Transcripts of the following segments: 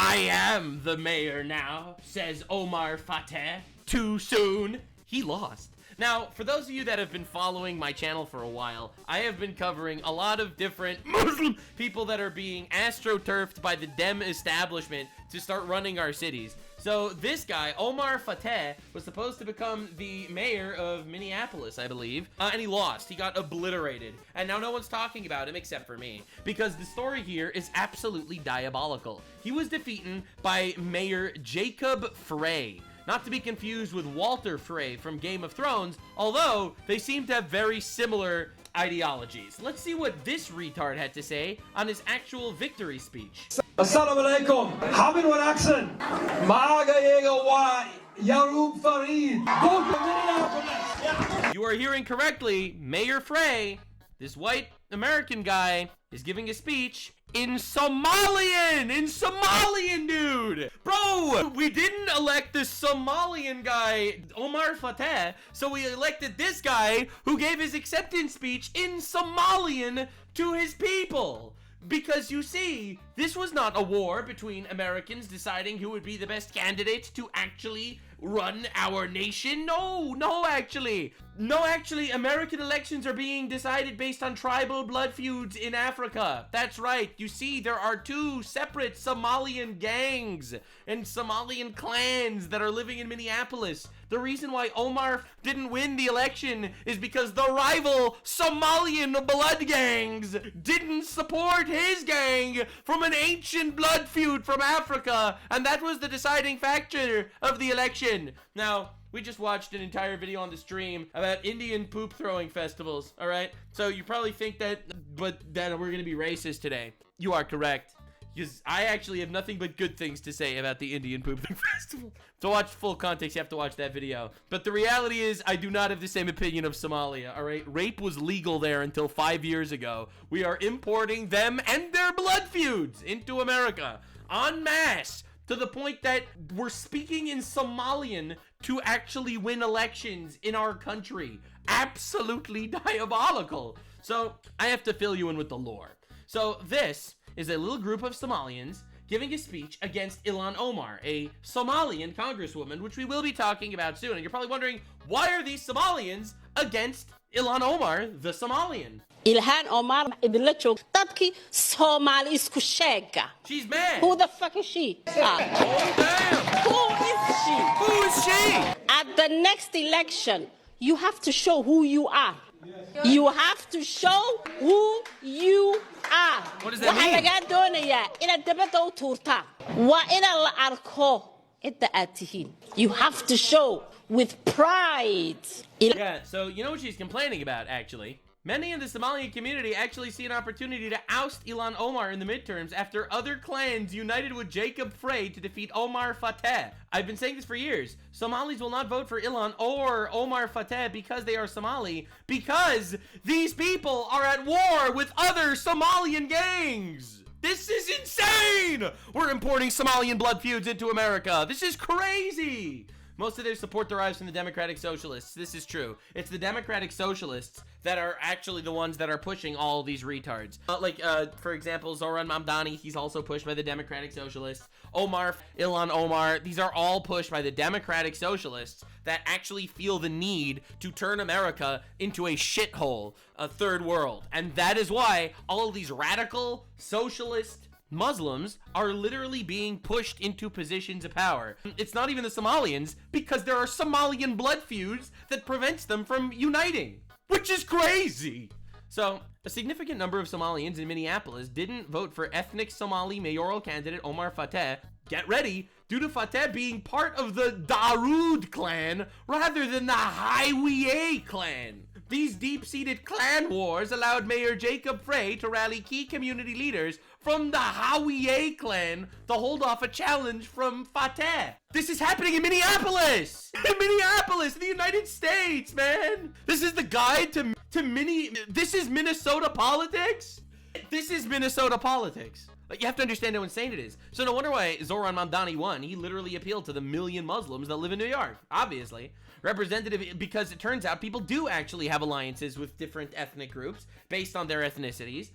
I am the mayor now, says Omar Fateh. Too soon. He lost. Now, for those of you that have been following my channel for a while, I have been covering a lot of different Muslim people that are being astroturfed by the Dem establishment to start running our cities. So this guy, Omar Fateh, was supposed to become the mayor of Minneapolis, I believe, and he lost. He got obliterated, and now no one's talking about him except for me, because the story here is absolutely diabolical. He was defeated by Mayor Jacob Frey. Not to be confused with Walter Frey from Game of Thrones, although they seem to have very similar ideologies. Let's see what this retard had to say on his actual victory speech. Assalamu alaikum. Hamid Wanaxon. Maaga Yega Wa Yarub Farid. Go to Minneapolis. You are hearing correctly. Mayor Frey, this white American guy, is giving a speech in Somalian! In Somalian, dude! Bro, we didn't elect the Somalian guy, Omar Fateh, so we elected this guy who gave his acceptance speech in Somalian to his people. Because you see, this was not a war between Americans deciding who would be the best candidate to actually run our nation. No, actually, American elections are being decided based on tribal blood feuds in Africa. That's right. You see, there are two separate Somalian gangs and Somalian clans that are living in Minneapolis. The reason why Omar didn't win the election is because the rival Somalian blood gangs didn't support his gang from an ancient blood feud from Africa, and that was the deciding factor of the election. Now, we just watched an entire video on the stream about Indian poop throwing festivals, all right? So you probably think that we're gonna be racist today. You are correct. Because I actually have nothing but good things to say about the Indian poop festival. To watch full context, you have to watch that video. But the reality is, I do not have the same opinion of Somalia, all right? Rape was legal there until 5 years ago. We are importing them and their blood feuds into America en masse, to the point that we're speaking in Somalian to actually win elections in our country. Absolutely diabolical. So I have to fill you in with the lore. So this is a little group of Somalians giving a speech against Ilhan Omar, a Somalian congresswoman, which we will be talking about soon. And you're probably wondering, why are these Somalians against Ilhan Omar, the Somalian? Ilhan Omar idinla joogta dadkii Somali isku sheega. She's mad. Who the fuck is she? Oh, damn. Who is she? Who is she? At the next election, you have to show who you are. You have to show who you are. What does that mean? Waxaa lagaa doonayaa inaad dabada u tuurtaan. Waa ina la arko cidda aad tihiin. You have to show with pride. Yeah, so you know what she's complaining about, actually? Many in the Somalian community actually see an opportunity to oust Ilhan Omar in the midterms after other clans united with Jacob Frey to defeat Omar Fateh. I've been saying this for years. Somalis will not vote for Ilhan or Omar Fateh because they are Somali, because these people are at war with other Somalian gangs. This is insane! We're importing Somalian blood feuds into America. This is crazy! Most of their support derives from the Democratic Socialists. This is true. It's the Democratic Socialists that are actually the ones that are pushing all these retards. For example, Zoran Mamdani, he's also pushed by the Democratic Socialists. Ilhan Omar, these are all pushed by the Democratic Socialists that actually feel the need to turn America into a shithole, a third world. And that is why all of these radical, socialist, Muslims are literally being pushed into positions of power. It's not even the Somalians, because there are Somalian blood feuds that prevents them from uniting, which is crazy. So, a significant number of Somalians in Minneapolis didn't vote for ethnic Somali mayoral candidate Omar Fateh. Get ready, due to Fateh being part of the Darude clan rather than the Hiwiye clan. These deep-seated clan wars allowed Mayor Jacob Frey to rally key community leaders from the Hawiye clan to hold off a challenge from Fateh. This is happening in Minneapolis! In Minneapolis, in the United States, man! This is the guide to this is Minnesota politics? This is Minnesota politics. Like, you have to understand how insane it is. So no wonder why Zoran Mamdani won. He literally appealed to the million Muslims that live in New York, obviously. Representative, because it turns out people do actually have alliances with different ethnic groups based on their ethnicities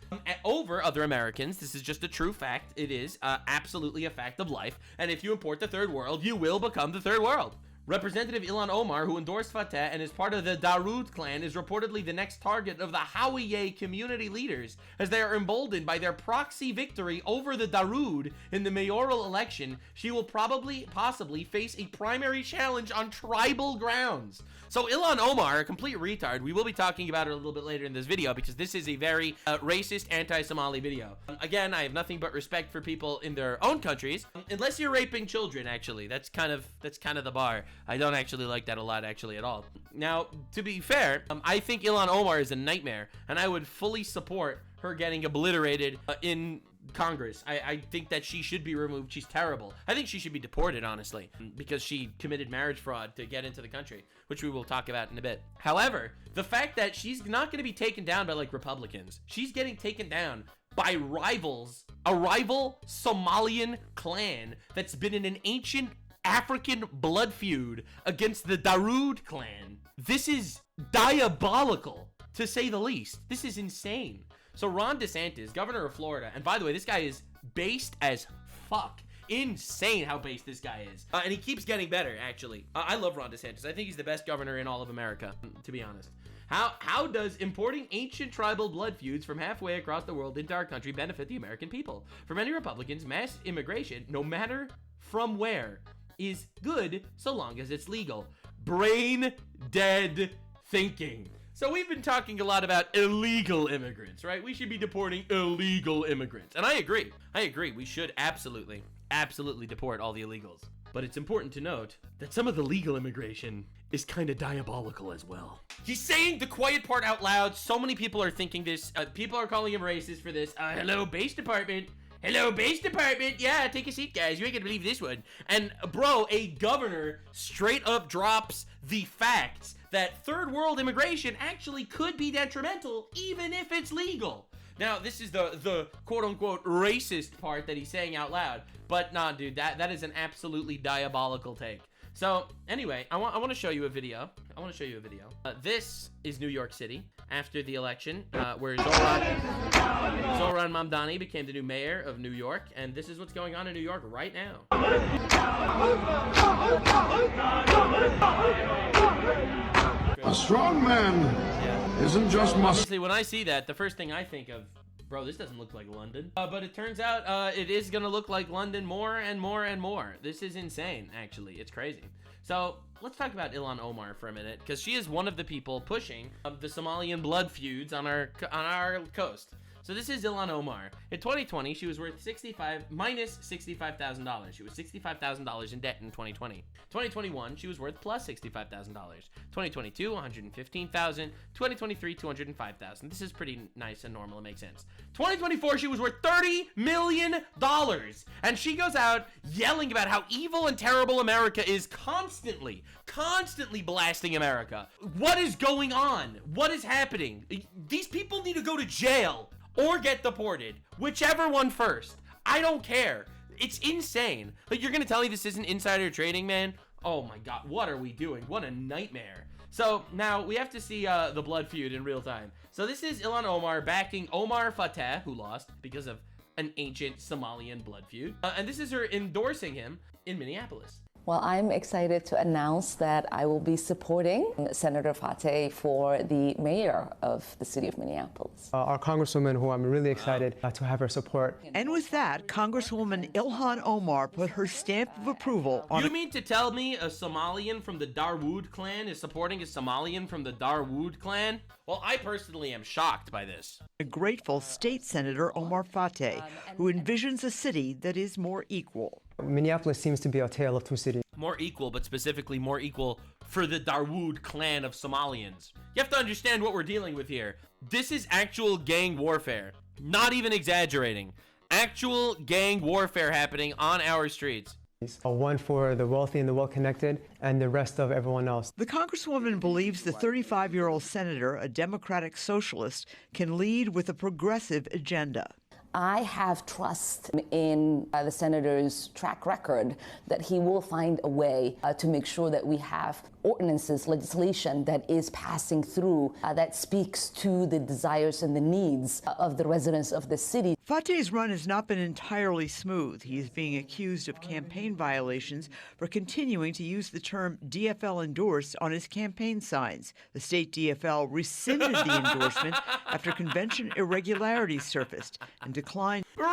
over other Americans. This is just a true fact. It is absolutely a fact of life. And if you import the third world, you will become the third world. Representative Ilhan Omar, who endorsed Fatah and is part of the Dawood clan, is reportedly the next target of the Hawiye community leaders, as they are emboldened by their proxy victory over the Dawood in the mayoral election. She will possibly face a primary challenge on tribal grounds. So Ilhan Omar, a complete retard, we will be talking about her a little bit later in this video because this is a very racist, anti-Somali video. Again, I have nothing but respect for people in their own countries, unless you're raping children. Actually, that's kind of the bar. I don't actually like that a lot, actually, at all. Now, to be fair, I think Ilhan Omar is a nightmare, and I would fully support her getting obliterated in Congress. I think that she should be removed. She's terrible. I think she should be deported, honestly, because she committed marriage fraud to get into the country, which we will talk about in a bit. However, the fact that she's not going to be taken down by, like, Republicans. She's getting taken down by rivals, a rival Somalian clan that's been in an ancient African blood feud against the Dawood clan. This is diabolical, to say the least. This is insane. So Ron DeSantis, governor of Florida, and by the way, this guy is based as fuck. Insane how based this guy is. And he keeps getting better, actually. I love Ron DeSantis. I think he's the best governor in all of America, to be honest. How does importing ancient tribal blood feuds from halfway across the world into our country benefit the American people? For many Republicans, mass immigration, no matter from where, is good so long as it's legal. Brain dead thinking. So we've been talking a lot about illegal immigrants, right? We should be deporting illegal immigrants. And I agree. We should absolutely deport all the illegals. But it's important to note that some of the legal immigration is kind of diabolical as well. He's saying the quiet part out loud. So many people are thinking this. People are calling him racist for this. Hello, base department. Hello, base department. Yeah, take a seat, guys. You ain't gonna believe this one. And bro, a governor straight up drops the facts that third world immigration actually could be detrimental even if it's legal. Now, this is the quote-unquote racist part that he's saying out loud. But nah, dude, that is an absolutely diabolical take. So, anyway, I want to show you a video. This is New York City after the election, where Zoran Mamdani became the new mayor of New York, and this is what's going on in New York right now. A strong man isn't just muscle. Honestly, when I see that, the first thing I think of, bro, this doesn't look like London. But it turns out it is gonna look like London more and more and more. This is insane, actually. It's crazy. So let's talk about Ilhan Omar for a minute, because she is one of the people pushing the Somalian blood feuds on our coast. So this is Ilhan Omar. In 2020, she was worth minus $65,000. She was $65,000 in debt in 2020. 2021, she was worth plus $65,000. 2022, $115,000. 2023, $205,000. This is pretty nice and normal. It makes sense. 2024, she was worth $30 million. And she goes out yelling about how evil and terrible America is constantly blasting America. What is going on? What is happening? These people need to go to jail or get deported, whichever one first. I don't care. It's insane. Like, you're gonna tell me this isn't insider trading, man? Oh my god, what are we doing? What a nightmare. So now we have to see the blood feud in real time. So this is Ilhan Omar backing Omar Fatah, who lost because of an ancient Somalian blood feud. And this is her endorsing him in Minneapolis. Well, I'm excited to announce that I will be supporting Senator Fatah for the mayor of the city of Minneapolis. Our Congresswoman, who I'm really excited to have her support. And with that, Congresswoman Ilhan Omar put her stamp of approval on. You mean to tell me a Somalian from the Dawood clan is supporting a Somalian from the Dawood clan? Well, I personally am shocked by this. A grateful State Senator Omar Fatah, who envisions a city that is more equal. Minneapolis seems to be a tale of two cities. More equal, but specifically more equal for the Dawood clan of Somalians. You have to understand what we're dealing with here. This is actual gang warfare. Not even exaggerating. Actual gang warfare happening on our streets. One for the wealthy and the well-connected, and the rest of everyone else. The Congresswoman believes the 35-year-old senator, a Democratic socialist, can lead with a progressive agenda. I have trust in the senator's track record that he will find a way to make sure that we have ordinances, legislation that is passing through that speaks to the desires and the needs of the residents of the city. Fateh's run has not been entirely smooth. He is being accused of campaign violations for continuing to use the term DFL endorsed on his campaign signs. The state DFL rescinded the endorsement after convention irregularities surfaced and declined. Bro!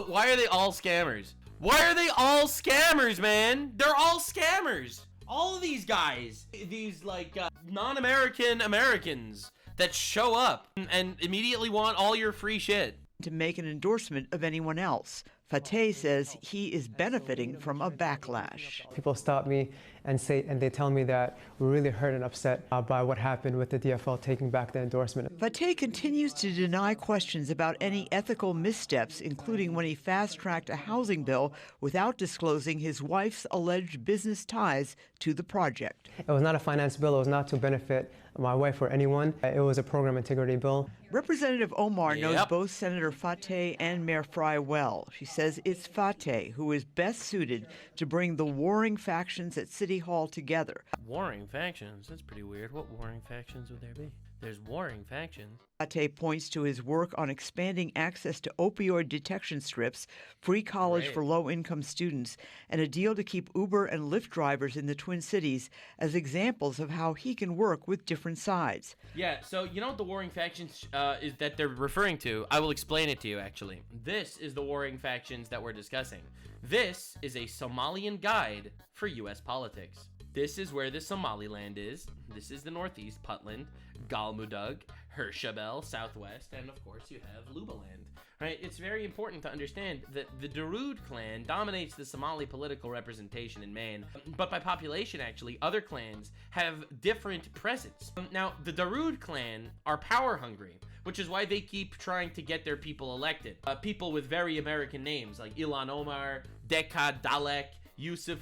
Why are they all scammers? Why are they all scammers, man? They're all scammers. All of these guys, these like non-American Americans that show up and immediately want all your free shit. To make an endorsement of anyone else. Fateh says he is benefiting from a backlash. People stop me and they tell me that we're really hurt and upset by what happened with the DFL taking back the endorsement. Fateh continues to deny questions about any ethical missteps, including when he fast-tracked a housing bill without disclosing his wife's alleged business ties to the project. It was not a finance bill. It was not to benefit my wife or anyone. It was a program integrity bill. Representative Omar knows both Senator Fateh and Mayor Fry well. She says it's Fateh who is best suited to bring the warring factions at City Hall together. Warring factions? That's pretty weird. What warring factions would there be? There's warring factions. Fateh points to his work on expanding access to opioid detection strips, free college for low-income students, and a deal to keep Uber and Lyft drivers in the Twin Cities as examples of how he can work with different sides. Yeah, so you know what the warring factions is that they're referring to? I will explain it to you, actually. This is the warring factions that we're discussing. This is a Somalian guide for U.S. politics. This is where the Somaliland is. This is the Northeast, Puntland, Galmudug, Hirshabelle, Southwest, and of course you have Lubaland. Right? It's very important to understand that the Darude clan dominates the Somali political representation in Maine, but by population, actually, other clans have different presence. Now, the Darude clan are power hungry, which is why they keep trying to get their people elected. People with very American names like Ilhan Omar, Dekad Dalek, Yusuf,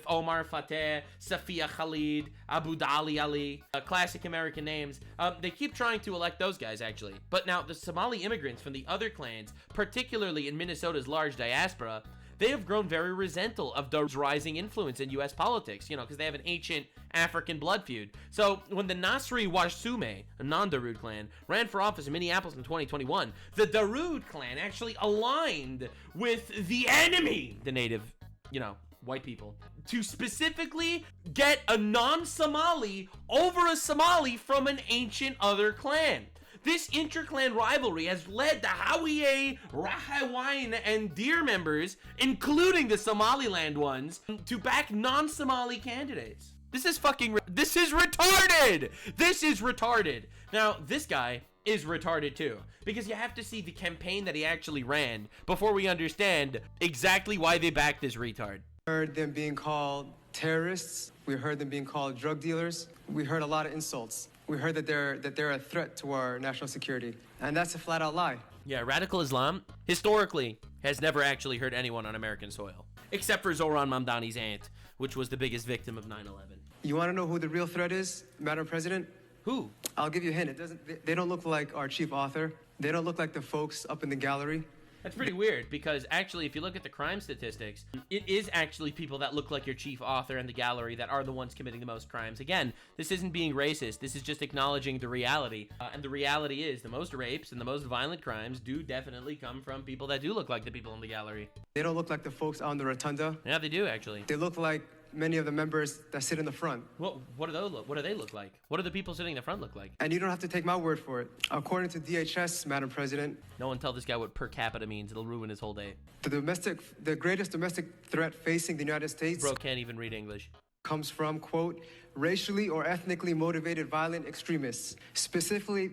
Omar Fateh, Safia Khalid, Abu Dali Ali, classic American names. They keep trying to elect those guys, actually. But now the Somali immigrants from the other clans, particularly in Minnesota's large diaspora, they have grown very resentful of Darude's rising influence in U.S. politics, you know, because they have an ancient African blood feud. So when the Nasri Washsume, a non-Darude clan, ran for office in Minneapolis in 2021, the Darude clan actually aligned with the enemy, the native, you know, white people, to specifically get a non-Somali over a Somali from an ancient other clan. This inter-clan rivalry has led the Hawiye, Rahawain, and Deer members, including the Somaliland ones, to back non-Somali candidates. This is retarded! This is retarded! Now, this guy is retarded too, because you have to see the campaign that he actually ran before we understand exactly why they backed this retard. Heard them being called terrorists. We heard them being called drug dealers. We heard a lot of insults. We heard that they're a threat to our national security, and that's a flat-out lie. Yeah, radical Islam historically has never actually hurt anyone on American soil, except for Zohran Mamdani's aunt, which was the biggest victim of 9/11. You want to know who the real threat is, Madam President? Who? I'll give you a hint. They don't look like our chief author. They don't look like the folks up in the gallery. That's pretty weird, because actually, if you look at the crime statistics, it is actually people that look like your chief author and the gallery that are the ones committing the most crimes. Again, this isn't being racist. This is just acknowledging the reality. And the reality is the most rapes and the most violent crimes do definitely come from people that do look like the people in the gallery. They don't look like the folks on the rotunda. Yeah, they do, actually. They look like many of the members that sit in the front. What do they look like? What do the people sitting in the front look like? And you don't have to take my word for it. According to DHS, Madam President. No one tell this guy what per capita means. It'll ruin his whole day. The greatest domestic threat facing the United States. Bro can't even read English. Comes from, quote, racially or ethnically motivated violent extremists, specifically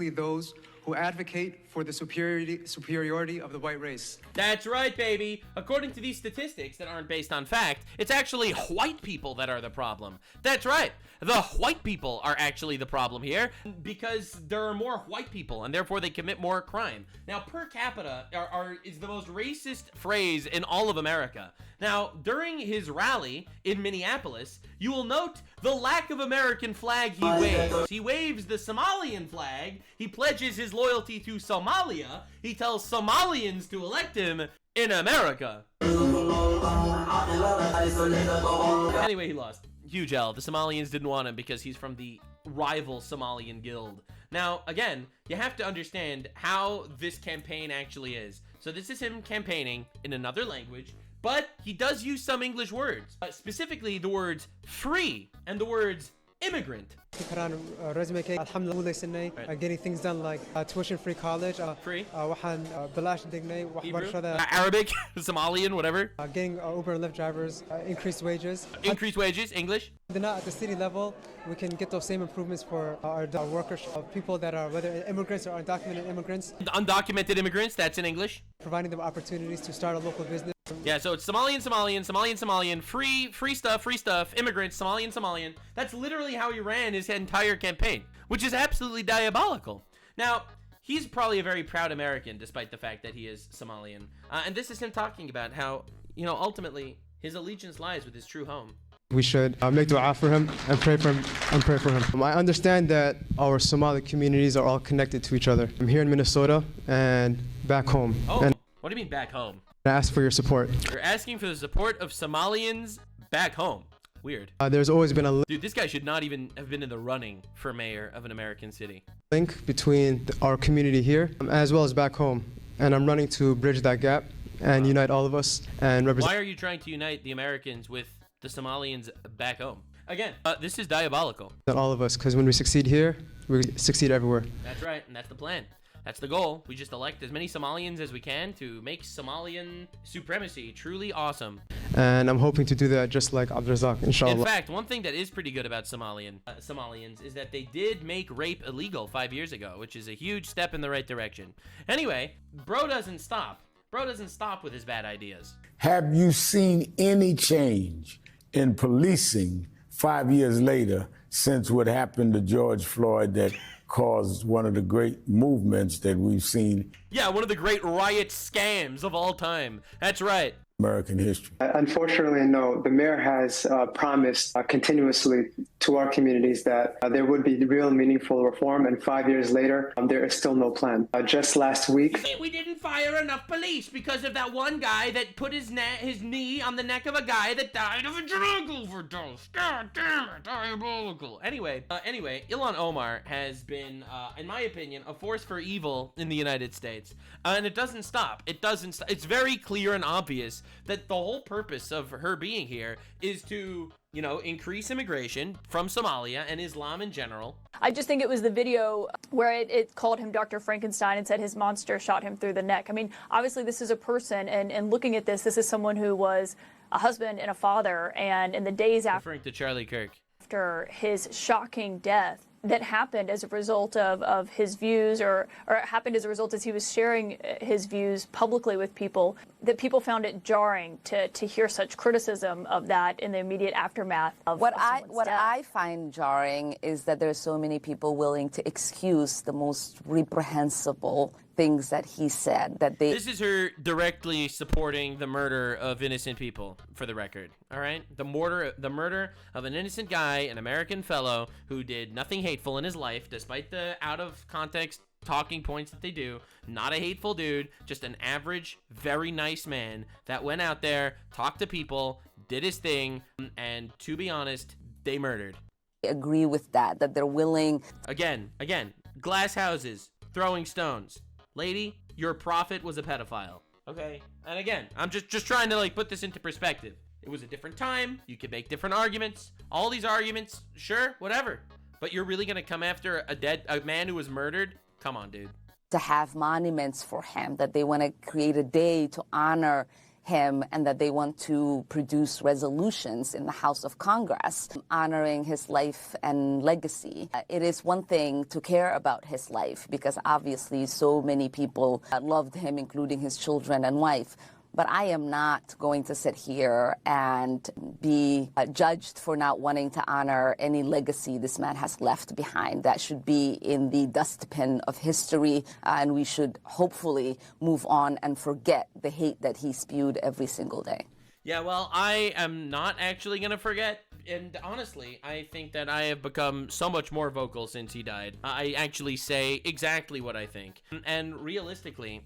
those who advocate for the superiority of the white race. That's right, baby. According to these statistics that aren't based on fact, it's actually white people that are the problem. That's right. The white people are actually the problem here because there are more white people and therefore they commit more crime. Now, per capita is the most racist phrase in all of America. Now, during his rally in Minneapolis, you will note the lack of American flag he waves. He waves the Somalian flag, he pledges his loyalty to Somalia, he tells Somalians to elect him in America. Anyway, he lost. Huge L. The Somalians didn't want him because he's from the rival Somalian guild. Now, again, you have to understand how this campaign actually is. So this is him campaigning in another language, but he does use some English words, specifically the words free and the words immigrant. Getting things done like tuition-free college, Free. Hebrew, Arabic, Somalian, whatever. Getting Uber and Lyft drivers, increased wages. Increased wages, English. Then at the city level, we can get those same improvements for our workers, people that are whether immigrants or undocumented immigrants. Undocumented immigrants, that's in English. Providing them opportunities to start a local business. Yeah, so it's Somalian, free stuff, immigrants, Somalian. That's literally how he ran his entire campaign, which is absolutely diabolical. Now, he's probably a very proud American, despite the fact that he is Somalian. And this is him talking about how, ultimately, his allegiance lies with his true home. We should make dua for him and pray for him. I understand that our Somali communities are all connected to each other. I'm here in Minnesota and back home. Oh, and what do you mean back home? I ask for your support. You're asking for the support of Somalians back home. Weird. There's always been a Dude, this guy should not even have been in the running for mayor of an American city. link between our community here as well as back home. And I'm running to bridge that gap and unite all of us and represent. Why are you trying to unite the Americans with the Somalians back home? Again, this is diabolical. All of us, because when we succeed here, we succeed everywhere. That's right, and that's the plan. That's the goal. We just elect as many Somalians as we can to make Somalian supremacy truly awesome. And I'm hoping to do that just like Abdrazak, inshallah. In fact, one thing that is pretty good about Somalians is that they did make rape illegal 5 years ago, which is a huge step in the right direction. Anyway, bro doesn't stop. Bro doesn't stop with his bad ideas. Have you seen any change in policing 5 years later since what happened to George Floyd that caused one of the great movements that we've seen? Yeah, one of the great riot scams of all time. That's right. American history. Unfortunately, no. The mayor has promised continuously to our communities that there would be real meaningful reform, and 5 years later, there is still no plan. Just last week... We didn't fire enough police because of that one guy that put his knee on the neck of a guy that died of a drug overdose. God damn it, diabolical. Anyway, Ilhan Omar has been, in my opinion, a force for evil in the United States. And it doesn't stop. It's very clear and obvious that the whole purpose of her being here is to, increase immigration from Somalia and Islam in general. I just think it was the video where it called him Dr. Frankenstein and said his monster shot him through the neck. I mean, obviously this is a person, and looking at this is someone who was a husband and a father, and in the days referring to Charlie Kirk. After his shocking death, that happened as a result of his views, or it happened as a result as he was sharing his views publicly with people, that people found it jarring to hear such criticism of that in the immediate aftermath of what death. I find jarring is that there are so many people willing to excuse the most reprehensible things that he said. This is her directly supporting the murder of innocent people, for the record. All right, the murder of an innocent guy, an American fellow who did nothing hateful in his life, despite the out of context talking points that they do. Not a hateful dude, just an average, very nice man that went out there, talked to people, did his thing, and to be honest, they murdered. I agree with that they're willing. Again, glass houses, throwing stones. Lady, your prophet was a pedophile. Okay? And again, I'm just trying to put this into perspective. It was a different time. You could make different arguments. All these arguments, sure, whatever. But you're really gonna come after a man who was murdered? Come on, dude. To have monuments for him, that they want to create a day to honor him, and that they want to produce resolutions in the House of Congress honoring his life and legacy. It is one thing to care about his life, because obviously so many people loved him, including his children and wife. But I am not going to sit here and be judged for not wanting to honor any legacy this man has left behind. That should be in the dustbin of history, and we should hopefully move on and forget the hate that he spewed every single day. Yeah, well, I am not actually gonna forget. And honestly, I think that I have become so much more vocal since he died. I actually say exactly what I think. And realistically,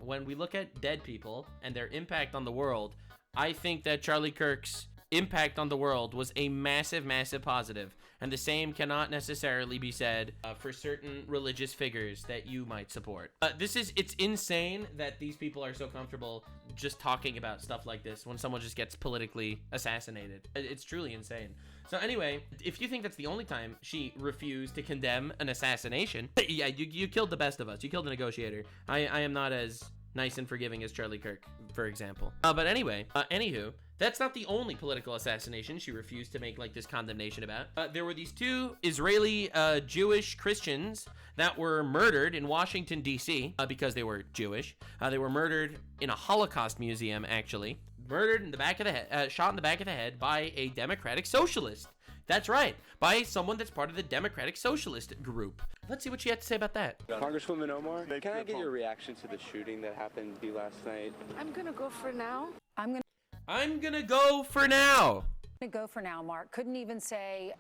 when we look at dead people and their impact on the world, I think that Charlie Kirk's impact on the world was a massive, massive positive. And the same cannot necessarily be said for certain religious figures that you might support. It's insane that these people are so comfortable just talking about stuff like this when someone just gets politically assassinated. It's truly insane. So anyway, if you think that's the only time she refused to condemn an assassination, yeah, you killed the best of us. You killed a negotiator. I am not as nice and forgiving as Charlie Kirk, for example. But anyway, anywho, that's not the only political assassination she refused to make like this condemnation about. There were these two Israeli Jewish Christians that were murdered in Washington, D.C. Because they were Jewish. They were murdered in a Holocaust museum, actually. Murdered in the back of the head, shot in the back of the head by a Democratic Socialist. That's right, by someone that's part of the Democratic Socialist group. Let's see what she had to say about that. Congresswoman Omar, can I get your reaction to the shooting that happened to you last night? I'm gonna go for now. I'm gonna go for now. Mark. Couldn't even say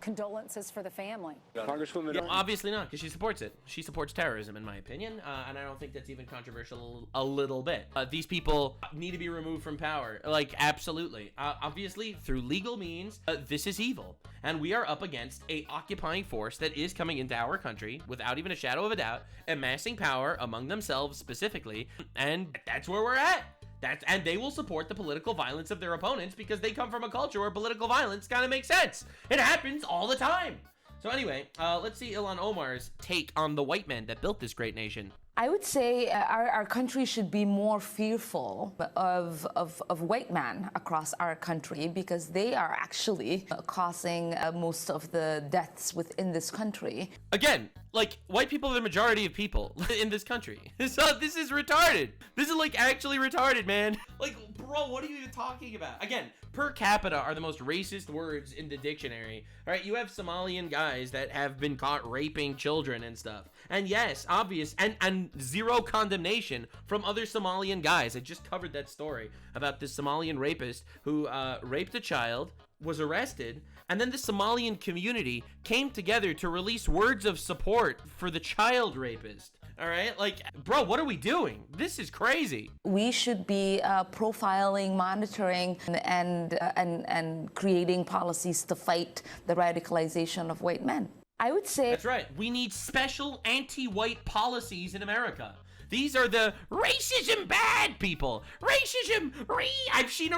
condolences for the family. Congresswoman Omar? Obviously not, because she supports it. She supports terrorism, in my opinion, and I don't think that's even controversial a little bit. These people need to be removed from power. Like, absolutely. Obviously, through legal means, this is evil. And we are up against a occupying force that is coming into our country, without even a shadow of a doubt, amassing power among themselves specifically, and that's where we're at. And they will support the political violence of their opponents because they come from a culture where political violence kind of makes sense. It happens all the time. So anyway, let's see Ilhan Omar's take on the white men that built this great nation. I would say our country should be more fearful of white men across our country because they are actually causing most of the deaths within this country. Again, like, white people are the majority of people in this country. So this is retarded. This is, like, actually retarded, man. Like, bro, what are you even talking about? Again, per capita are the most racist words in the dictionary. All right, you have Somalian guys that have been caught raping children and stuff. And yes, obvious, and zero condemnation from other Somalian guys. I just covered that story about this Somalian rapist who raped a child, was arrested, and then the Somalian community came together to release words of support for the child rapist. All right, like, bro, what are we doing? This is crazy. We should be profiling, monitoring, and creating policies to fight the radicalization of white men. I would say that's right. We need special anti-white policies in America. These are the racism bad people. Racism. I've seen a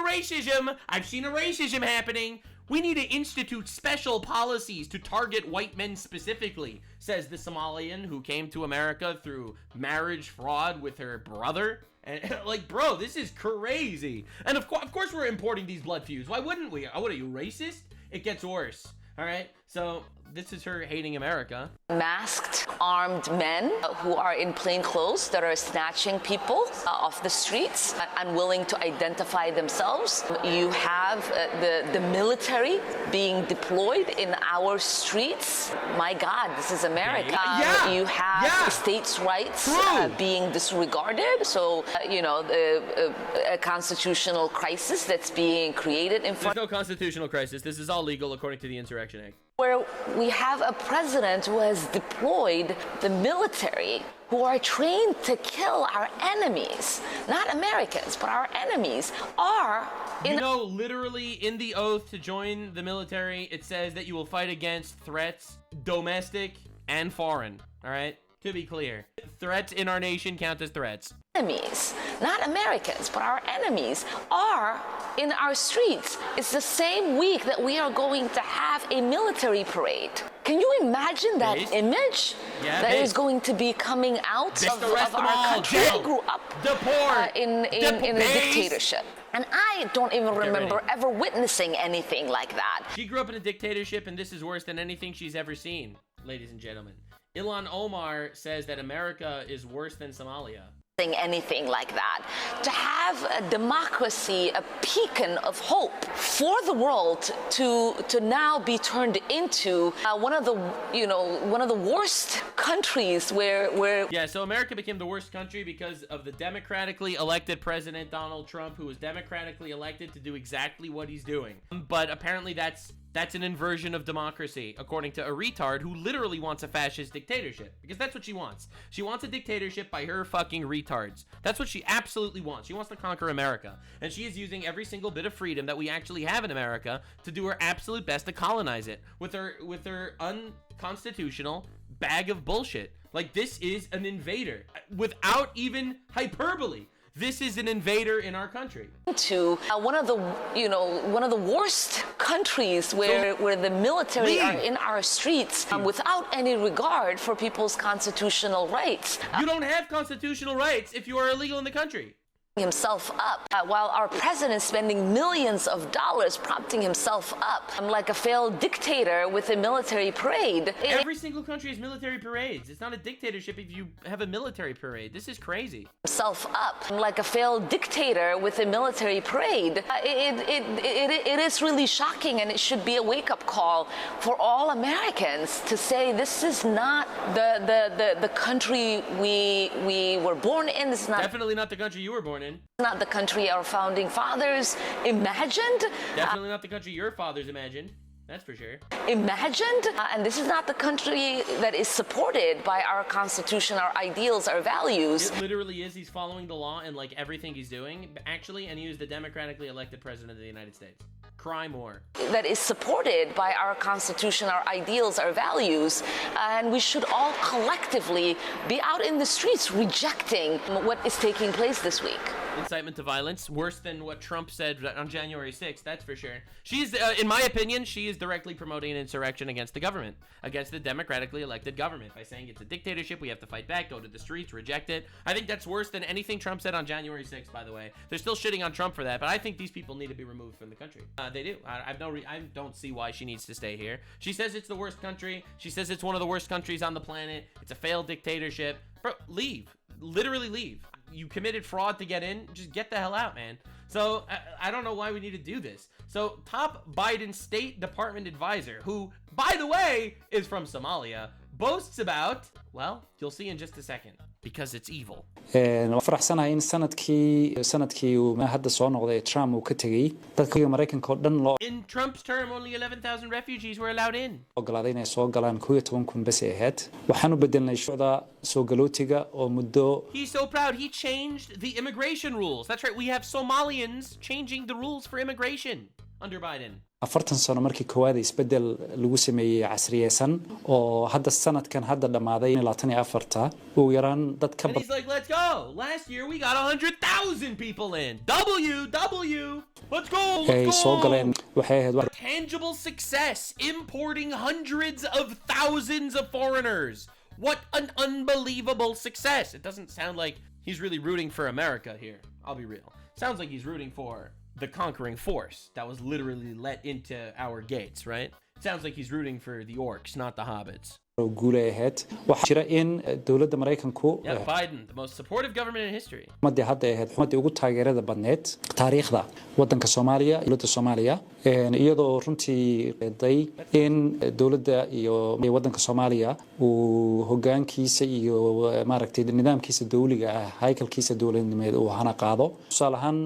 racism happening. We need to institute special policies to target white men specifically, says the Somalian who came to America through marriage fraud with her brother. And like, bro, this is crazy. And of course we're importing these blood feuds. Why wouldn't we? What are you, racist? It gets worse. All right, so this is her hating America. Masked, armed men who are in plain clothes that are snatching people off the streets, unwilling to identify themselves. You have the military being deployed in our streets. My God, this is America. You have states' rights being disregarded. So, a constitutional crisis that's being created in front. There's no constitutional crisis. This is all legal according to the Insurrection Act. Where we have a president who has deployed the military who are trained to kill our enemies, not Americans, but our enemies are in... literally in the oath to join the military, it says that you will fight against threats, domestic and foreign, all right? To be clear, threats in our nation count as threats. Enemies, not Americans, but our enemies are in our streets. It's the same week that we are going to have a military parade. Can you imagine that image that is going to be coming out of our country? I grew up in a dictatorship. And I don't even remember ever witnessing anything like that. She grew up in a dictatorship, and this is worse than anything she's ever seen, ladies and gentlemen. Ilhan Omar says that America is worse than Somalia. anything like that, to have a democracy, a beacon of hope for the world to now be turned into one of the worst countries where Yeah, so America became the worst country because of the democratically elected president Donald Trump, who was democratically elected to do exactly what he's doing. But apparently that's an inversion of democracy, according to a retard who literally wants a fascist dictatorship. Because that's what she wants. She wants a dictatorship by her fucking retards. That's what she absolutely wants. She wants to conquer America. And she is using every single bit of freedom that we actually have in America to do her absolute best to colonize it with her unconstitutional bag of bullshit. Like, this is an invader. Without even hyperbole. This is an invader in our country. To one of the worst countries where the military are in our streets without any regard for people's constitutional rights. You don't have constitutional rights if you are illegal in the country. Himself up while our president is spending millions of dollars propping himself up like a failed dictator with a military parade. Every single country has military parades. It's not a dictatorship if you have a military parade. This is crazy. Himself up like a failed dictator with a military parade. It is really shocking, and it should be a wake-up call for all Americans to say this is not the country we were born in. This is not definitely not the country you were born in. Not the country our founding fathers imagined. Definitely not the country your fathers imagined. That's for sure. Imagined, and this is not the country that is supported by our Constitution, our ideals, our values. It literally is. He's following the law and like everything he's doing, actually, and he was the democratically elected president of the United States. Cry more. That is supported by our Constitution, our ideals, our values, and we should all collectively be out in the streets rejecting what is taking place this week. Incitement to violence, worse than what Trump said on January 6th, that's for sure. She's, in my opinion, she is directly promoting an insurrection against the government, against the democratically elected government, by saying it's a dictatorship, we have to fight back, go to the streets, reject it. I think that's worse than anything Trump said on January 6th, by the way. They're still shitting on Trump for that, but I think these people need to be removed from the country. They do. I don't see why she needs to stay here. She says it's the worst country. She says it's one of the worst countries on the planet. It's a failed dictatorship. Bro, leave. Literally leave. You committed fraud to get in. Just get the hell out, man. So I don't know why we need to do this. So top Biden State Department advisor, who, by the way, is from Somalia, boasts about, well, you'll see in just a second, because it's evil. faraxsanahay in sanadkii uu hadda soo noqday Trump uu ka tagay dadka Mareykanka oo dhan loo In Trump's term, only 11,000 refugees were allowed in. ogolaaday inay soo galaan 11,000 bas ay ahayd waxaan u bedelnay shuruucda soo galootiga oo muddo He's so proud he changed the immigration rules. That's right, we have Somalians changing the rules for immigration under Biden. 40 sano markii koowaad isbedel lagu sameeyay casriyeysan oo hadda sanadkan hadda dhamaaday 24 uu yaraan dad ka And he's like, let's go. Last year we got 100,000 people in. W. Let's go. ay soo galeen waxay ahayd Tangible success, importing hundreds of thousands of foreigners. What an unbelievable success. It doesn't sound like he's really rooting for America here. I'll be real. Sounds like he's rooting for the conquering force that was literally let into our gates, right? Sounds like he's rooting for the orcs, not the hobbits. guuleeyahay waxa jira in dawladda Mareykanku Yeah, Biden, the most supportive government in history. madii hadda ahayd xumadii ugu taageerada badneed taariikhda wadanka Soomaaliya dawladda Soomaaliya iyadoo runtii day in dawladda iyo wadanka Soomaaliya uu hogaankiisa iyo maaragtay nidaamkiisa dawliga ah haykalkiisa dawladnimeed uu hana qaado tusaalahan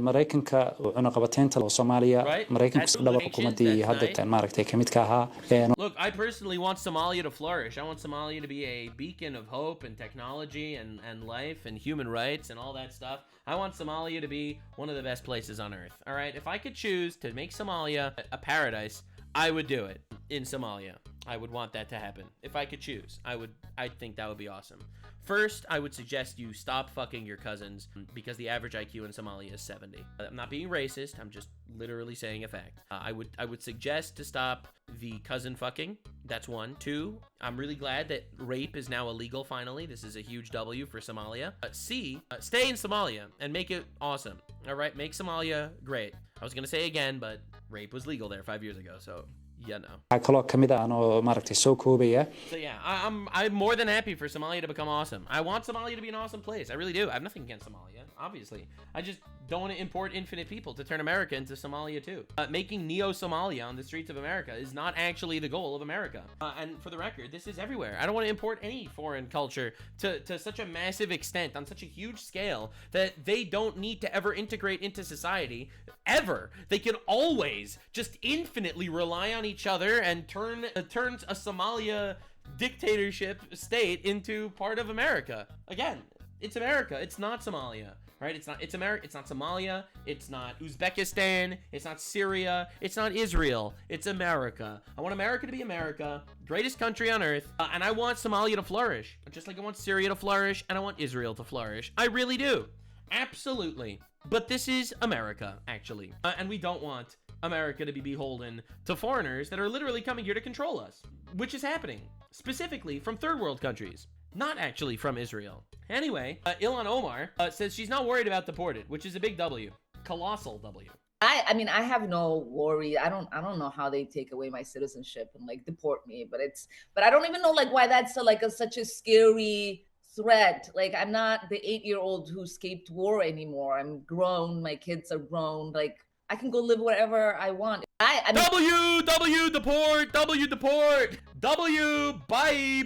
Mareykanka cunaqabateynta Soomaaliya Mareykanku dhaba xukuumadii hadda maaragtay kamid ka ahaa Look, I personally want Somalia to flourish. I want Somalia to be a beacon of hope and technology and life and human rights and all that stuff. I want Somalia to be one of the best places on earth. All right, if I could choose to make Somalia a paradise, I would do it in Somalia. I would want that to happen. If I could choose, I think that would be awesome. First, I would suggest you stop fucking your cousins because the average IQ in Somalia is 70. I'm not being racist. I'm just literally saying a fact. I would suggest to stop the cousin fucking. That's one. Two, I'm really glad that rape is now illegal finally. This is a huge W for Somalia. C, stay in Somalia and make it awesome. All right, make Somalia great. I was gonna say again, but rape was legal there 5 years ago, so you know. waxaa kaloo ka mid ah anoo maaragtay soo koobaya. So yeah, I'm more than happy for Somalia to become awesome. I want Somalia to be an awesome place. I really do. I have nothing against Somalia, obviously. I just don't want to import infinite people to turn America into Somalia too. Making neo-Somalia on the streets of America is not actually the goal of America. And for the record, this is everywhere. I don't want to import any foreign culture to such a massive extent, on such a huge scale, that they don't need to ever integrate into society, ever. They can always just infinitely rely on each other and turn a Somalia dictatorship state into part of America. Again, it's America. It's not Somalia, right? It's America. It's not Somalia. It's not Uzbekistan. It's not Syria. It's not Israel. It's America. I want America to be America, greatest country on earth, and I want Somalia to flourish, just like I want Syria to flourish and I want Israel to flourish. I really do. Absolutely. But this is America, actually. And we don't want America to be beholden to foreigners that are literally coming here to control us, which is happening, specifically from third world countries, not actually from Israel. Anyway, Ilhan Omar says she's not worried about deported, which is a big W, colossal W. I mean, I have no worry. I don't know how they take away my citizenship and like deport me, but I don't even know like why that's such a scary threat. Like, I'm not the 8-year-old who escaped war anymore. I'm grown. My kids are grown. Like, I can go live wherever I want. I mean, W deport, W deport, W bye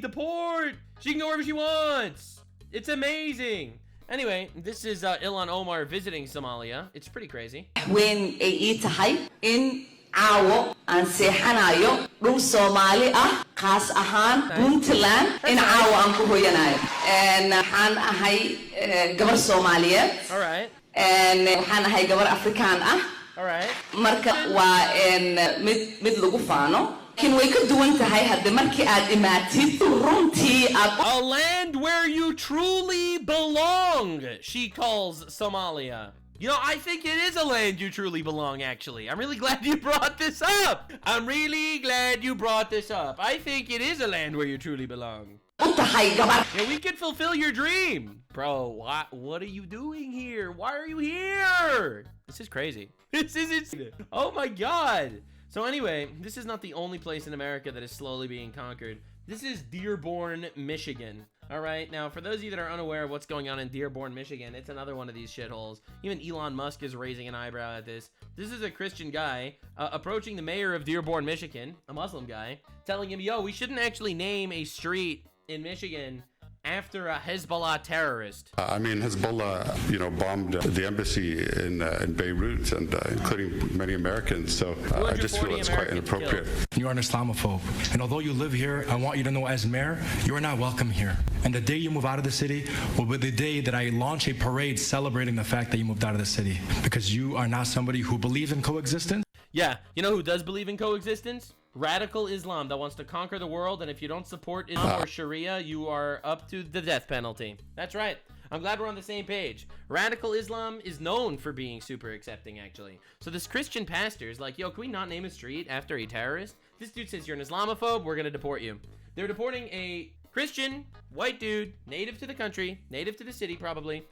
deport. She can go wherever she wants. It's amazing. Anyway, this is Ilhan Omar visiting Somalia. It's pretty crazy. When ay tahay in caawo aan seexanayo dhul Somali ah khaas ahaan Puntland in caawo aan ku hoyanayo waxaan ahay gabar Soomaaliyeed. All right. waxaan ahay gabar Afrikaan ah. All right. Marka waa mid lagu faano. Way ka duwan tahay hadda markii aad imaatid runtii a land where you truly belong, she calls Somalia. You know, I think it is a land you truly belong, actually. I'm really glad you brought this up. I think it is a land where you truly belong. Yeah, we can fulfill your dream. Bro, what are you doing here? Why are you here? This is crazy. This is insane. Oh my God. So anyway, this is not the only place in America that is slowly being conquered. This is Dearborn, Michigan. All right, now for those of you that are unaware of what's going on in Dearborn, Michigan, it's another one of these shitholes. Even Elon Musk is raising an eyebrow at this. This is a Christian guy approaching the mayor of Dearborn, Michigan, a Muslim guy, telling him, yo, we shouldn't actually name a street in Michigan after a Hezbollah terrorist. I mean, Hezbollah, bombed the embassy in Beirut, and including many Americans. So I just feel it's quite inappropriate. You are an Islamophobe, and although you live here, I want you to know, as mayor, you are not welcome here. And the day you move out of the city will be the day that I launch a parade celebrating the fact that you moved out of the city, because you are not somebody who believes in coexistence. Yeah, you know who does believe in coexistence? Radical Islam that wants to conquer the world, and if you don't support Islam or Sharia, you are up to the death penalty. That's right. I'm glad we're on the same page. Radical Islam is known for being super accepting, actually. So this Christian pastor is like, yo, can we not name a street after a terrorist? This dude says you're an Islamophobe, we're gonna deport you. They're deporting a Christian, white dude, native to the country, native to the city probably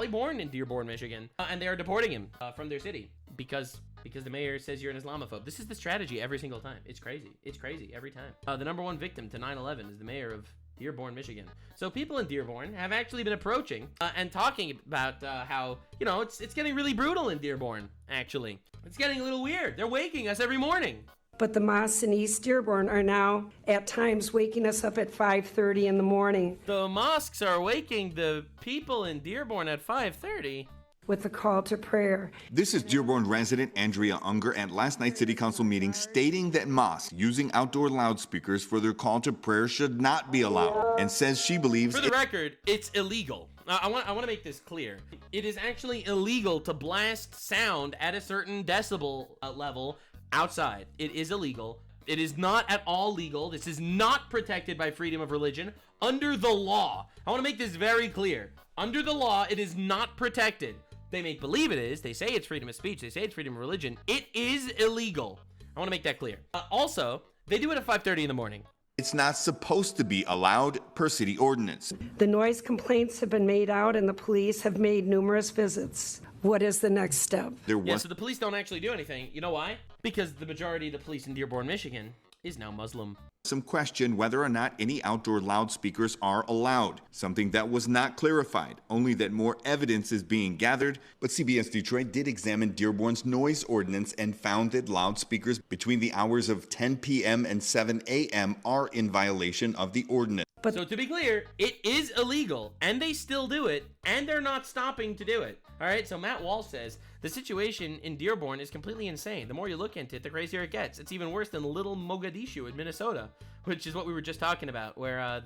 born in Dearborn, Michigan, and they are deporting him from their city because the mayor says you're an Islamophobe. This is the strategy every single time. It's crazy. It's crazy every time. The number one victim to 9/11 is the mayor of Dearborn, Michigan. So people in Dearborn have actually been approaching and talking about how, you know, it's getting really brutal in Dearborn, actually. It's getting a little weird. They're waking us every morning. But the mosques in East Dearborn are now, at times, waking us up at 5:30 in the morning. The mosques are waking the people in Dearborn at 5:30? With a call to prayer. This is Dearborn resident Andrea Unger at last night's city council meeting stating that mosques using outdoor loudspeakers for their call to prayer should not be allowed, and says she believes— For the record, it's illegal. I want to make this clear. It is actually illegal to blast sound at a certain decibel level outside. It is illegal. It is not at all legal. This is not protected by freedom of religion under the law. I want to make this very clear. Under the law, it is not protected. They make believe it is. They say it's freedom of speech. They say it's freedom of religion. It is illegal. I want to make that clear. Also, they do it at 5:30 in the morning. It's not supposed to be allowed per city ordinance. The noise complaints have been made out and the police have made numerous visits. What is the next step? Yeah, so the police don't actually do anything. You know why? Because the majority of the police in Dearborn, Michigan is now Muslim. Some question whether or not any outdoor loudspeakers are allowed, something that was not clarified, only that more evidence is being gathered. But CBS Detroit did examine Dearborn's noise ordinance and found that loudspeakers between the hours of 10 p.m. and 7 a.m. are in violation of the ordinance. So to be clear, it is illegal, and they still do it, and they're not stopping to do it. All right, so Matt Wall says, the situation in Dearborn is completely insane. The more you look into it, the crazier it gets. It's even worse than little Mogadishu in Minnesota, which is what we were just talking about, where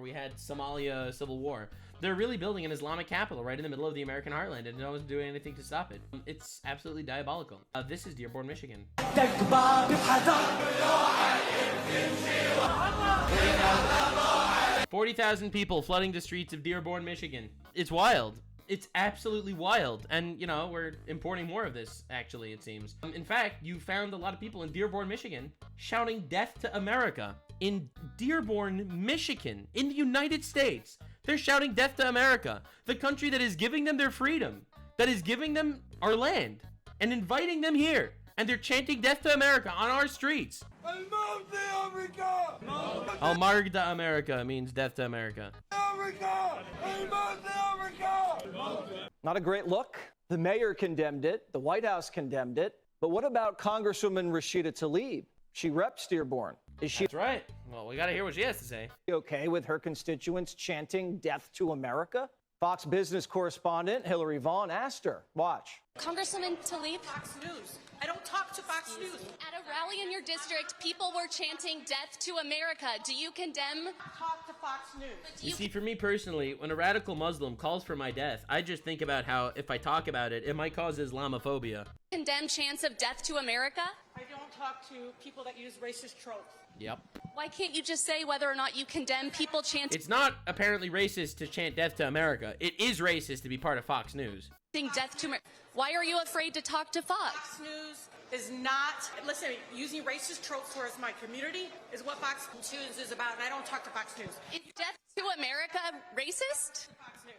we had Somalia civil war. They're really building an Islamic capital right in the middle of the American heartland, and no one's doing anything to stop it. It's absolutely diabolical. This is Dearborn, Michigan. 40,000 people flooding the streets of Dearborn, Michigan. It's wild. It's absolutely wild. And, you know, we're importing more of this, actually, it seems. In fact, you found a lot of people in Dearborn, Michigan shouting death to America. In Dearborn, Michigan, in the United States, they're shouting death to America, the country that is giving them their freedom, that is giving them our land, and inviting them here. And they're chanting death to America on our streets. Al-Marg America means death to America. Not a great look. The mayor condemned it. The White House condemned it. But what about Congresswoman Rashida Tlaib? She reps Dearborn. Is she? That's right. Well, we got to hear what she has to say. Okay with her constituents chanting death to America? Fox Business correspondent Hillary Vaughn asked her. Watch. Congresswoman Tlaib. Fox News. I don't talk to Fox News. At a rally in your district, people were chanting death to America. Do you condemn? Talk to Fox News. You see, for me personally, when a radical Muslim calls for my death, I just think about how if I talk about it, it might cause Islamophobia. Condemn chants of death to America? I don't talk to people that use racist tropes. Yep. Why can't you just say whether or not you condemn people chanting? It's not apparently racist to chant death to America. It is racist to be part of Fox News. Death to America. Why are you afraid to talk to Fox? Fox News is not, listen, using racist tropes towards my community is what Fox News is about, and I don't talk to Fox News. Is death to America racist? Fox News.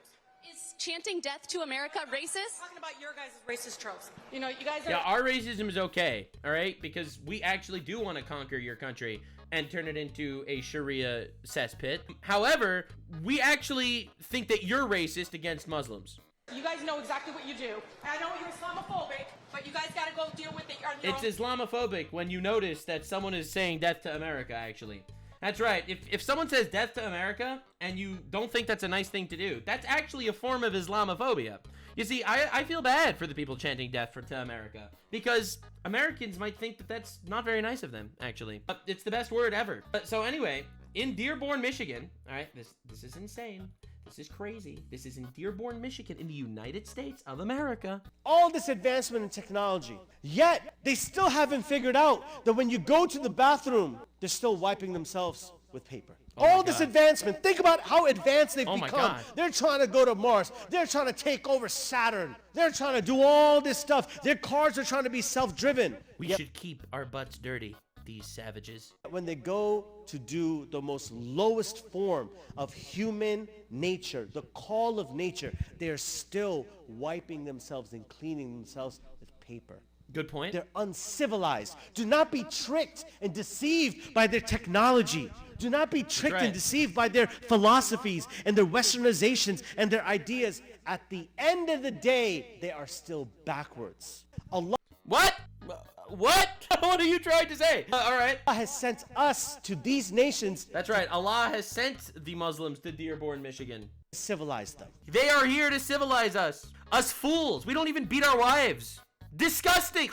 Is chanting death to America racist? I'm talking about your guys' racist tropes. You know, you guys are... Yeah, our racism is okay, all right? Because we actually do want to conquer your country and turn it into a Sharia cesspit. However, we actually think that you're racist against Muslims. You guys know exactly what you do. I know you're Islamophobic, but you guys got to go deal with it on your own. It's Islamophobic when you notice that someone is saying death to America, actually. That's right. If someone says death to America and you don't think that's a nice thing to do, that's actually a form of Islamophobia. You see, I feel bad for the people chanting death to America because Americans might think that that's not very nice of them, actually. But it's the best word ever. So anyway, in Dearborn, Michigan, all right, this is insane. This is crazy. This is in Dearborn, Michigan, in the United States of America. All this advancement in technology, yet they still haven't figured out that when you go to the bathroom, they're still wiping themselves with paper. All this advancement, think about how advanced they've become. They're trying to go to Mars. They're trying to take over Saturn. They're trying to do all this stuff. Their cars are trying to be self-driven. We should keep our butts dirty, these savages. When they go to do the most lowest form of human nature, the call of nature, they are still wiping themselves and cleaning themselves with paper. Good point. They're uncivilized. Do not be tricked and deceived by their technology. Do not be tricked and deceived by their philosophies and their westernizations and their ideas. At the end of the day, they are still backwards. Allah. What? What? What are you trying to say? All right. Allah has sent us to these nations. That's right. Allah has sent the Muslims to Dearborn, Michigan. Civilize them. They are here to civilize us. Us fools. We don't even beat our wives. Disgusting.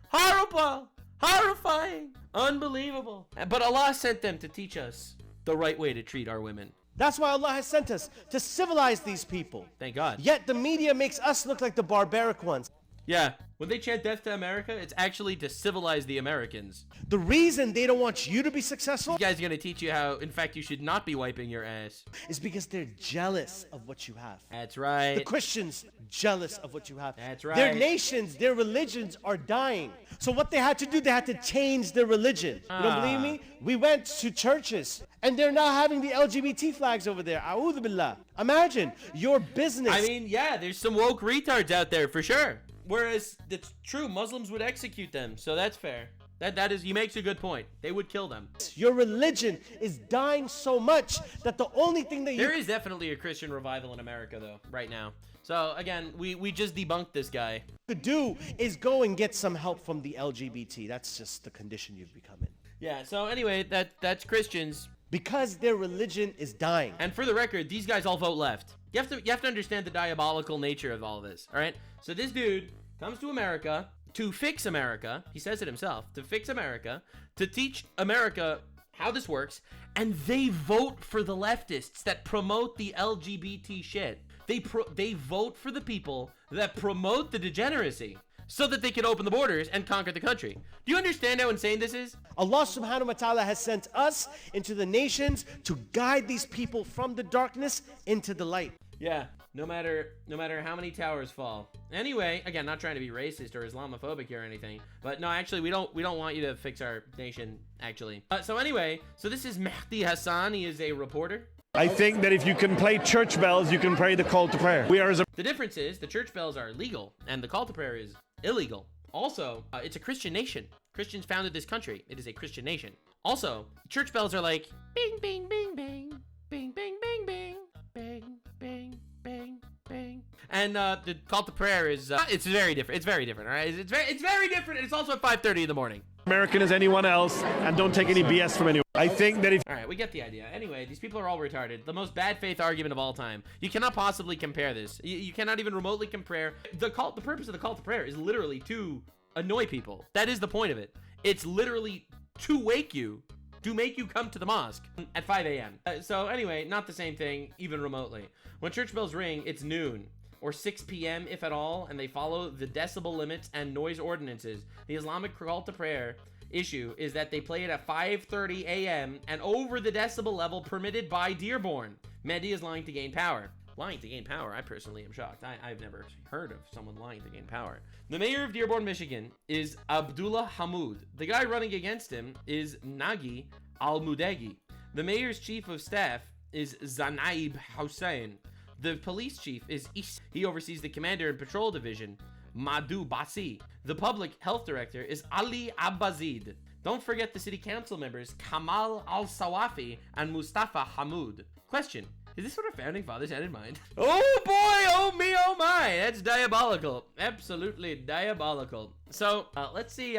Horrible. Horrifying. Unbelievable. But Allah sent them to teach us the right way to treat our women. That's why Allah has sent us, to civilize these people. Thank God. Yet the media makes us look like the barbaric ones. Yeah, when they chant death to America, it's actually to civilize the Americans. The reason they don't want you to be successful, you guys are gonna teach you how, in fact, you should not be wiping your ass, is because they're jealous of what you have. That's right. The Christians, jealous of what you have. That's right. Their nations, their religions are dying. So what they had to do, they had to change their religion. You don't believe me? We went to churches, and they're now having the LGBT flags over there. A'udhu billah. Imagine your business. I mean, yeah, there's some woke retards out there for sure. Whereas it's true, Muslims would execute them, so that's fair. That is, he makes a good point. They would kill them. Your religion is dying so much that the only thing that There is definitely a Christian revival in America, though, right now. So, again, we just debunked this guy. could do is go and get some help from the LGBT. That's just the condition you've become in. Yeah, so anyway, that's Christians. Because their religion is dying. And for the record, these guys all vote left. You have to understand the diabolical nature of all of this, all right? So this dude comes to America to fix America. He says it himself, to fix America, to teach America how this works, and they vote for the leftists that promote the LGBT shit. They vote for the people that promote the degeneracy so that they can open the borders and conquer the country. Do you understand how insane this is? Allah subhanahu wa ta'ala has sent us into the nations to guide these people from the darkness into the light. Yeah, no matter how many towers fall. Anyway, again, not trying to be racist or Islamophobic here or anything, but no, actually, we don't want you to fix our nation, actually. So anyway, so this is Mehdi Hassan. He is a reporter. I think that if you can play church bells, you can pray the call to prayer. The difference is the church bells are legal and the call to prayer is illegal. Also, it's a Christian nation. Christians founded this country. It is a Christian nation. Also, church bells are like bing, bing, bing, bing, bing, bing, bing, bing, bing, bing, bing, bing. And the call to prayer is it's very different. It's very different, all right? It's very different. And it's also at 5:30 in the morning. American as anyone else, and don't take any BS from anyone. I think that if... All right, we get the idea. Anyway, these people are all retarded. The most bad faith argument of all time. You cannot possibly compare this. You cannot even remotely compare. The purpose of the call to prayer is literally to annoy people. That is the point of it. It's literally to wake you, to make you come to the mosque at 5 a.m. So anyway, not the same thing, even remotely. When church bells ring, it's noon. Or 6 p.m. if at all, and they follow the decibel limits and noise ordinances. The Islamic call to prayer issue is that they play it at 5:30 a.m. and over the decibel level permitted by Dearborn. Mehdi is lying to gain power. Lying to gain power? I personally am shocked. I've never heard of someone lying to gain power. The mayor of Dearborn, Michigan is Abdullah Hamoud. The guy running against him is Nagi Al-Mudegi. The mayor's chief of staff is Zanaib Hussein. The police chief is Is. He oversees the commander and patrol division, Madhu Basi. The public health director is Ali Abbazid. Don't forget the city council members, Kamal Al-Sawafi and Mustafa Hamoud. Question, is this what our founding fathers had in mind? Oh boy, oh me, oh my, that's diabolical. Absolutely diabolical. So, let's see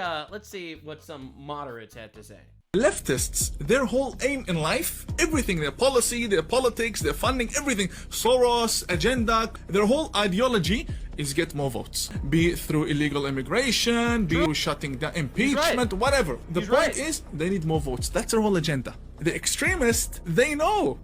what some moderates had to say. Leftists, their whole aim in life, everything, their policy, their politics, their funding, everything, Soros, agenda, their whole ideology is get more votes. Be it through illegal immigration, be through shutting down impeachment, whatever. The point is, they need more votes. That's their whole agenda. The extremists, they know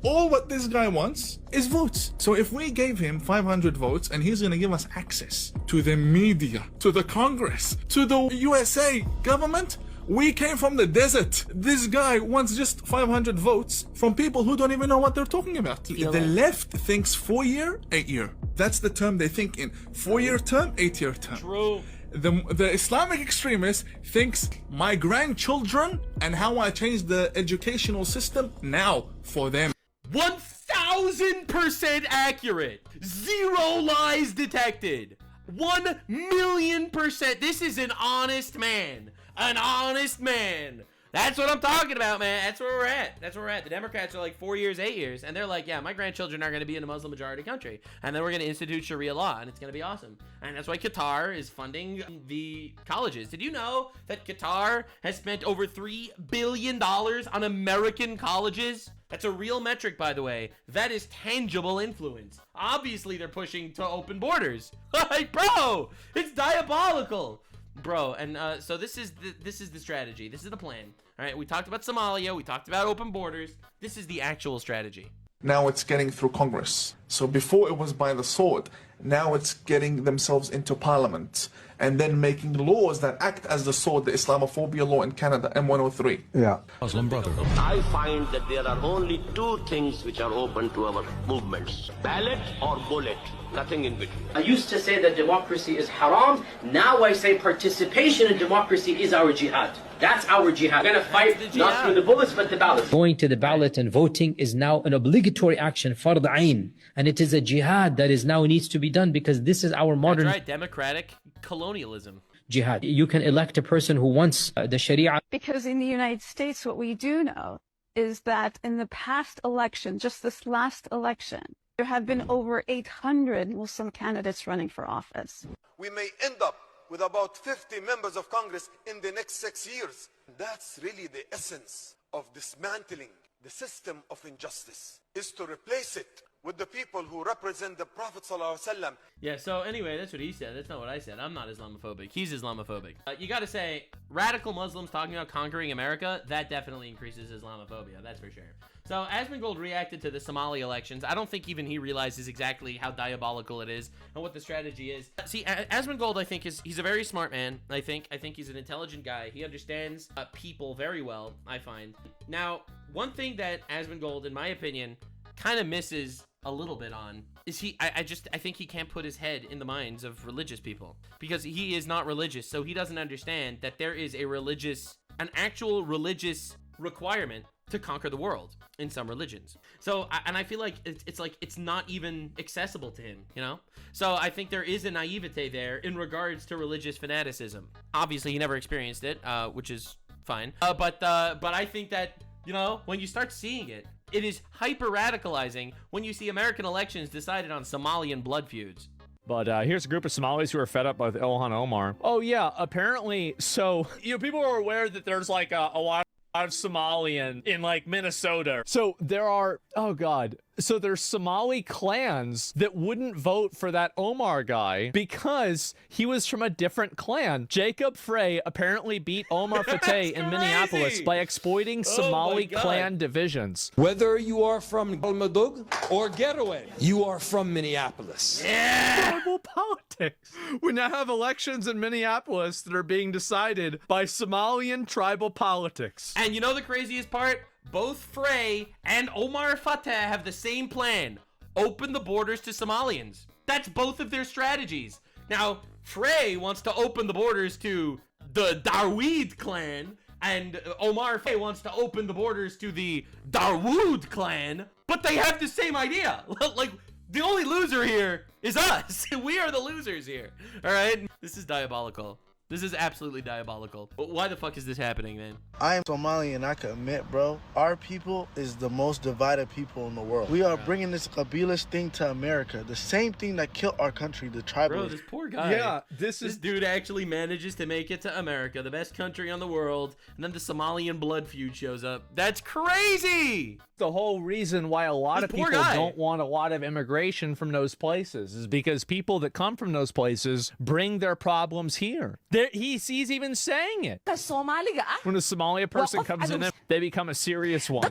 all what this guy wants is votes. So if we gave him 500 votes and he's gonna give us access to the media, to the Congress, to the USA government, we came from the desert. This guy wants just 500 votes from people who don't even know what they're talking about. The left thinks 4-year, 8-year. That's the term they think in. 4-year term, 8-year term. True. The Islamic extremist thinks my grandchildren and how I change the educational system now for them. 1000% accurate. 0 lies detected. 1,000,000%. This is an honest man. An honest man. That's what I'm talking about, man. That's where we're at. The Democrats are like 4 years, 8 years, and they're like, yeah, my grandchildren are going to be in a Muslim majority country, and then we're going to institute Sharia law, and it's going to be awesome. And that's why Qatar is funding the colleges. Did you know that Qatar has spent over $3 billion on American colleges? That's a real metric, by the way. That is tangible influence. Obviously, they're pushing to open borders. Like, bro, it's diabolical. Bro, and so this is the strategy. This is the plan. All right, we talked about Somalia. We talked about open borders. This is the actual strategy. Now it's getting through Congress. So before it was by the sword. Now it's getting themselves into parliament and then making laws that act as the sword, the Islamophobia law in Canada, M103. Yeah. Muslim Brotherhood. I find that there are only two things which are open to our movements: ballot or bullet. Nothing in between. I used to say that democracy is haram. Now I say participation in democracy is our jihad. That's our jihad. We're going to fight not through the bullets, but the ballot. Going to the ballot and voting is now an obligatory action, fard ayn. And it is a jihad that is now needs to be done because this is our modern... That's right, democratic colonialism. Jihad. You can elect a person who wants the Sharia. Because in the United States, what we do know is that in the past election, just this last election, there have been over 800 Muslim candidates running for office. We may end up with about 50 members of Congress in the next 6 years. That's really the essence of dismantling the system of injustice, is to replace it with the people who represent the Prophet ﷺ. Yeah, so anyway, that's what he said. That's not what I said. I'm not Islamophobic. He's Islamophobic. You gotta say, radical Muslims talking about conquering America, that definitely increases Islamophobia. That's for sure. So Asmongold reacted to the Somali elections. I don't think even he realizes exactly how diabolical it is and what the strategy is. See, Asmongold, I think, he's a very smart man. I think he's an intelligent guy. He understands people very well, I find. Now, one thing that Asmongold, in my opinion, kind of misses a little bit on is I think he can't put his head in the minds of religious people because he is not religious, so he doesn't understand that there is an actual religious requirement to conquer the world in some religions. So and I feel like it's not even accessible to him, you know? So I think there is a naivete there in regards to religious fanaticism. Obviously he never experienced it, which is fine. But I think that, you know, when you start seeing it, it is hyper radicalizing when you see American elections decided on Somalian blood feuds. But here's a group of Somalis who are fed up with Ilhan Omar. Oh yeah, apparently, so, you know, people are aware that there's like a lot of Somalian in like Minnesota. So there are, oh God. So there's Somali clans that wouldn't vote for that Omar guy because he was from a different clan. Jacob Frey apparently beat Omar Fateh in Minneapolis by exploiting Somali clan divisions. Whether you are from Galmadug or Getaway, you are from Minneapolis. Yeah! Tribal politics. We now have elections in Minneapolis that are being decided by Somalian tribal politics. And you know the craziest part? Both Frey and Omar Fateh have the same plan. Open the borders to Somalians. That's both of their strategies. Now, Frey wants to open the borders to the Darweed clan, and Omar Fateh wants to open the borders to the Darwood clan, but they have the same idea. Like, the only loser here is us. We are the losers here. All right? This is diabolical. This is absolutely diabolical. But why the fuck is this happening, man? I am Somali, and I can admit, bro, our people is the most divided people in the world. We are bringing this Qabilis thing to America. The same thing that killed our country, the tribalism. Bro, this poor guy. Yeah, this dude actually manages to make it to America, the best country on the world, and then the Somalian blood feud shows up. That's crazy! The whole reason why a lot of people don't want a lot of immigration from those places is because people that come from those places bring their problems here. He's even saying it. When a Somalia person comes in, they become a serious one.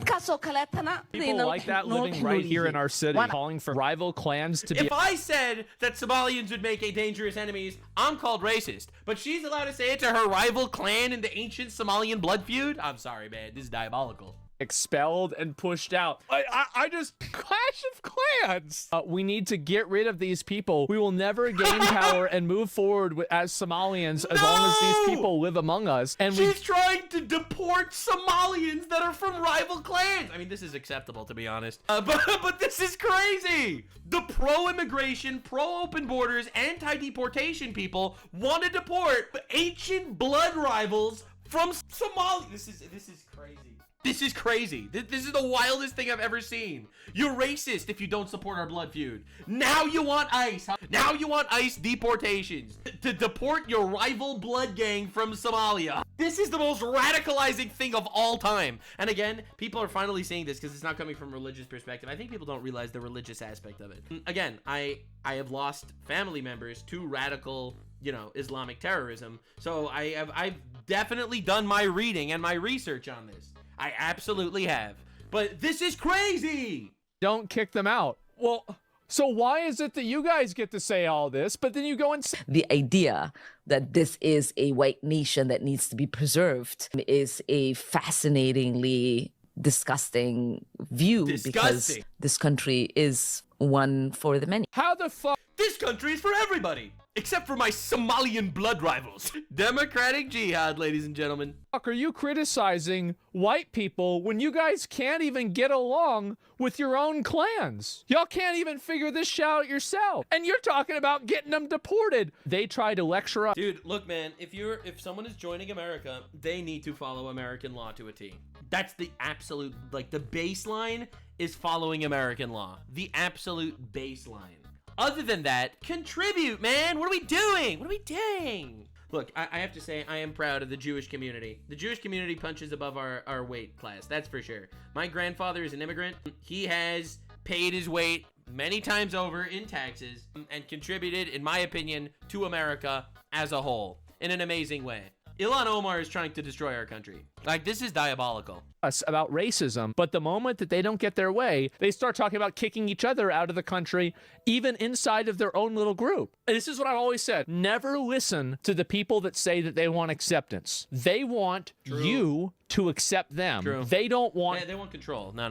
People like that living right here in our city, calling for rival clans to be... If I said that Somalians would make a dangerous enemies, I'm called racist. But she's allowed to say it to her rival clan in the ancient Somalian blood feud? I'm sorry, man. This is diabolical. Expelled and pushed out. I just Clash of Clans. We need to get rid of these people. We will never gain power and move forward as Somalians as long as these people live among us. And she's trying to deport Somalians that are from rival clans. I mean, this is acceptable, to be honest. But this is crazy. The pro-immigration, pro-open borders, anti-deportation people want to deport ancient blood rivals from Somalia. This is crazy. This is crazy. This is the wildest thing I've ever seen. You're racist if you don't support our blood feud. Now you want ICE. Now you want ICE deportations to deport your rival blood gang from Somalia. This is the most radicalizing thing of all time. And again, people are finally seeing this because it's not coming from a religious perspective. I think people don't realize the religious aspect of it. Again, I have lost family members to radical, you know, Islamic terrorism. So I've definitely done my reading and my research on this. I absolutely have. But this is crazy. don't kick them out. Well, so why is it that you guys get to say all this, but then you go and say The idea that this is a white nation that needs to be preserved is a fascinatingly disgusting view because this country is one for the many. How the fuck? This country is for everybody, except for my Somalian blood rivals. Democratic jihad, ladies and gentlemen. Are you criticizing white people when you guys can't even get along with your own clans? Y'all can't even figure this shit out yourself. And you're talking about getting them deported. They try to lecture us. Dude, look, man, if someone is joining America, they need to follow American law to a T. That's the absolute, like, the baseline is following American law. The absolute baseline. Other than that, contribute, man. What are we doing? What are we doing? Look, I have to say, I am proud of the Jewish community. The Jewish community punches above our weight class, that's for sure. My grandfather is an immigrant. He has paid his weight many times over in taxes and contributed, in my opinion, to America as a whole in an amazing way. Ilhan Omar is trying to destroy our country. Like, this is diabolical. Us about racism, but the moment that they don't get their way, they start talking about kicking each other out of the country, even inside of their own little group. And this is what I've always said. Never listen to the people that say that they want acceptance. They want you to accept them. True. They don't want... They want control. No.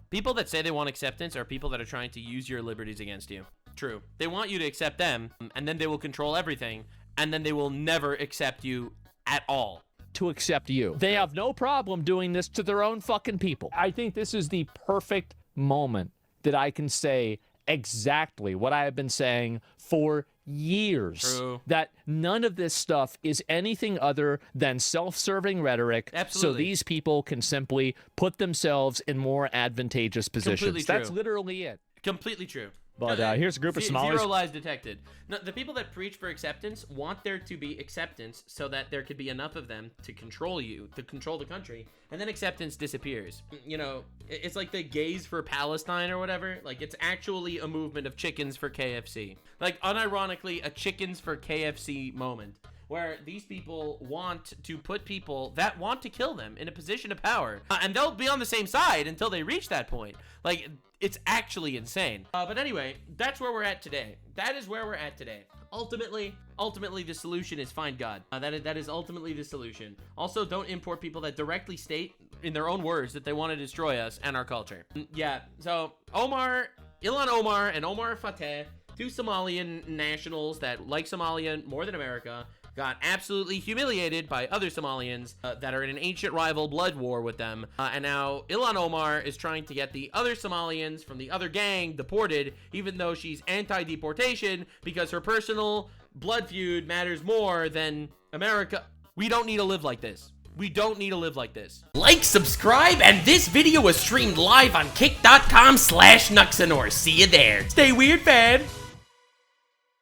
People that say they want acceptance are people that are trying to use your liberties against you. True. They want you to accept them, and then they will control everything, and then they will never accept you at all. To accept you. They have no problem doing this to their own fucking people. I think this is the perfect moment that I can say exactly what I have been saying for years. True. That none of this stuff is anything other than self-serving rhetoric. Absolutely. So these people can simply put themselves in more advantageous positions. Completely true. That's literally it. Completely true. But here's a group of Somalis. Zero lies detected. No, the people that preach for acceptance want there to be acceptance so that there could be enough of them to control you, to control the country, and then acceptance disappears. You know, it's like the gays for Palestine or whatever. Like, it's actually a movement of chickens for KFC. Like, unironically, a chickens for KFC moment, where these people want to put people that want to kill them in a position of power. And they'll be on the same side until they reach that point. Like, it's actually insane. But anyway, that's where we're at today. That is where we're at today. Ultimately, the solution is find God. That is ultimately the solution. Also, don't import people that directly state in their own words that they want to destroy us and our culture. Yeah, so Ilhan Omar and Omar Fateh, two Somalian nationals that like Somalia more than America, got absolutely humiliated by other Somalians that are in an ancient rival blood war with them. And now Ilhan Omar is trying to get the other Somalians from the other gang deported, even though she's anti-deportation because her personal blood feud matters more than America. We don't need to live like this. We don't need to live like this. Like, subscribe, and this video was streamed live on kick.com/Nuxanor. See you there. Stay weird, fam.